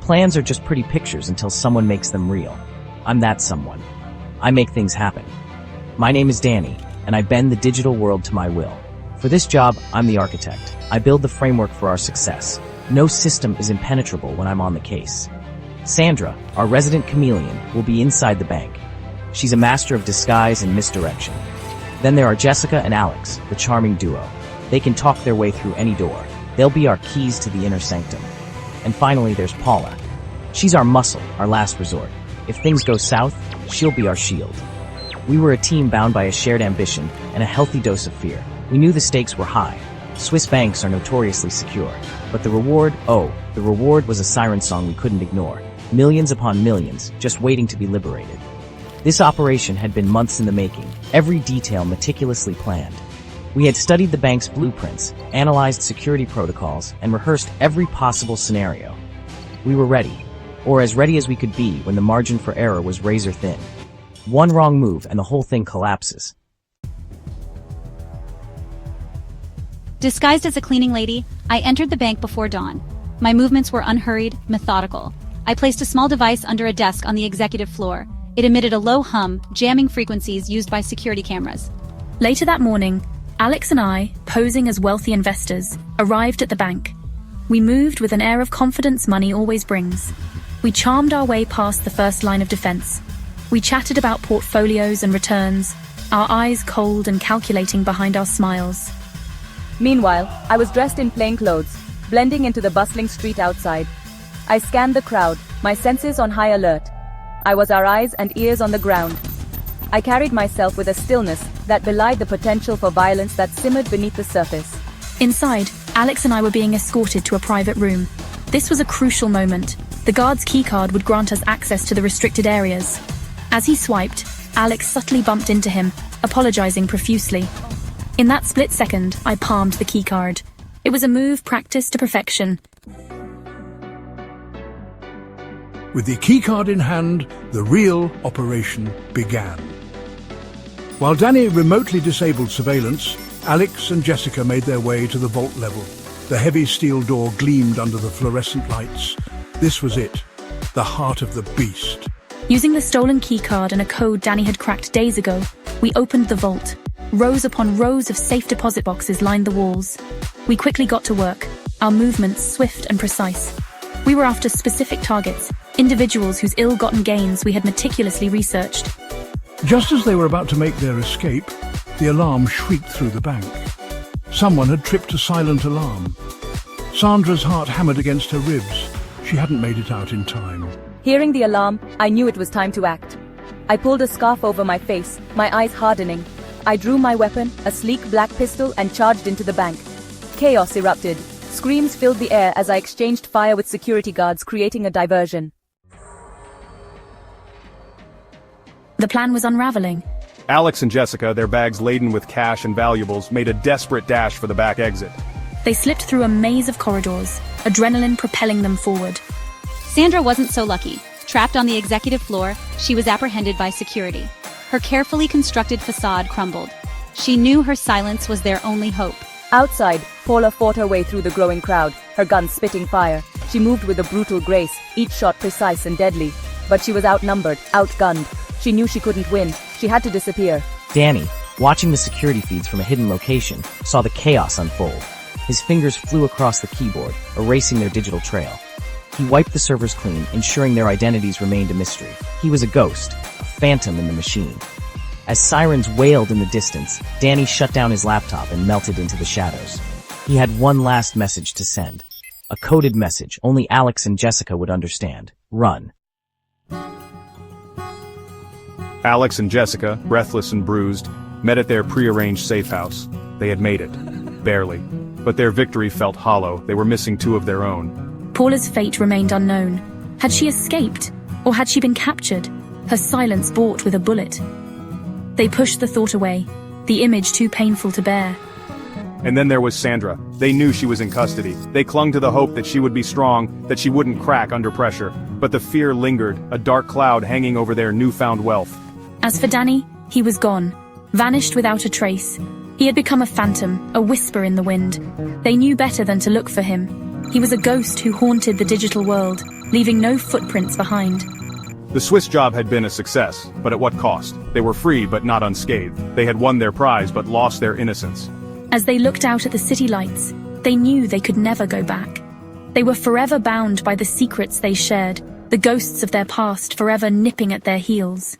plans are just pretty pictures until someone makes them real. I'm that someone. I make things happen. My name is Danny, and I bend the digital world to my will. For this job, I'm the architect. I build the framework for our success. No system is impenetrable when I'm on the case. Sandra, our resident chameleon, will be inside the bank. She's a master of disguise and misdirection. Then there are Jessica and Alex, the charming duo. They can talk their way through any door. They'll be our keys to the inner sanctum. And finally, there's Paula. She's our muscle, our last resort. If things go south, she'll be our shield. We were a team bound by a shared ambition and a healthy dose of fear. We knew the stakes were high. Swiss banks are notoriously secure. But the reward was a siren song we couldn't ignore. Millions upon millions, just waiting to be liberated. This operation had been months in the making, every detail meticulously planned. We had studied the bank's blueprints, analyzed security protocols, and rehearsed every possible scenario. We were ready, or as ready as we could be when the margin for error was razor thin. One wrong move and the whole thing collapses. Disguised as a cleaning lady, I entered the bank before dawn. My movements were unhurried, methodical. I placed a small device under a desk on the executive floor. It emitted a low hum, jamming frequencies used by security cameras. Later that morning, Alex and I, posing as wealthy investors, arrived at the bank. We moved with an air of confidence money always brings. We charmed our way past the first line of defense. We chatted about portfolios and returns, our eyes cold and calculating behind our smiles. Meanwhile, I was dressed in plain clothes, blending into the bustling street outside. I scanned the crowd, my senses on high alert. I was our eyes and ears on the ground. I carried myself with a stillness that belied the potential for violence that simmered beneath the surface. Inside, Alex and I were being escorted to a private room. This was a crucial moment. The guard's keycard would grant us access to the restricted areas. As he swiped, Alex subtly bumped into him, apologizing profusely. In that split second, I palmed the keycard. It was a move practiced to perfection. With the keycard in hand, the real operation began. While Danny remotely disabled surveillance, Alex and Jessica made their way to the vault level. The heavy steel door gleamed under the fluorescent lights. This was it, the heart of the beast. Using the stolen keycard and a code Danny had cracked days ago, we opened the vault. Rows upon rows of safe deposit boxes lined the walls. We quickly got to work, our movements swift and precise. We were after specific targets, individuals whose ill-gotten gains we had meticulously researched. Just as they were about to make their escape, the alarm shrieked through the bank. Someone had tripped a silent alarm. Sandra's heart hammered against her ribs. She hadn't made it out in time. Hearing the alarm, I knew it was time to act. I pulled a scarf over my face, my eyes hardening. I drew my weapon, a sleek black pistol, and charged into the bank. Chaos erupted. Screams filled the air as I exchanged fire with security guards, creating a diversion. The plan was unraveling. Alex and Jessica, their bags laden with cash and valuables, made a desperate dash for the back exit. They slipped through a maze of corridors, adrenaline propelling them forward. Sandra wasn't so lucky. Trapped on the executive floor, she was apprehended by security. Her carefully constructed facade crumbled. She knew her silence was their only hope. Outside, Paula fought her way through the growing crowd, her guns spitting fire. She moved with a brutal grace, each shot precise and deadly. But she was outnumbered, outgunned. She knew she couldn't win. She had to disappear. Danny, watching the security feeds from a hidden location, saw the chaos unfold. His fingers flew across the keyboard, erasing their digital trail. He wiped the servers clean, ensuring their identities remained a mystery. He was a ghost, a phantom in the machine. As sirens wailed in the distance, Danny shut down his laptop and melted into the shadows. He had one last message to send. A coded message only Alex and Jessica would understand. Run. Alex and Jessica, breathless and bruised, met at their prearranged safe house. They had made it. Barely. But their victory felt hollow. They were missing two of their own. Paula's fate remained unknown. Had she escaped? Or had she been captured? Her silence bought with a bullet. They pushed the thought away, the image too painful to bear. And then there was Sandra. They knew she was in custody. They clung to the hope that she would be strong, that she wouldn't crack under pressure. But the fear lingered, a dark cloud hanging over their newfound wealth. As for Danny, he was gone, vanished without a trace. He had become a phantom, a whisper in the wind. They knew better than to look for him. He was a ghost who haunted the digital world, leaving no footprints behind. The Swiss job had been a success, but at what cost? They were free but not unscathed. They had won their prize but lost their innocence. As they looked out at the city lights, they knew they could never go back. They were forever bound by the secrets they shared, the ghosts of their past forever nipping at their heels.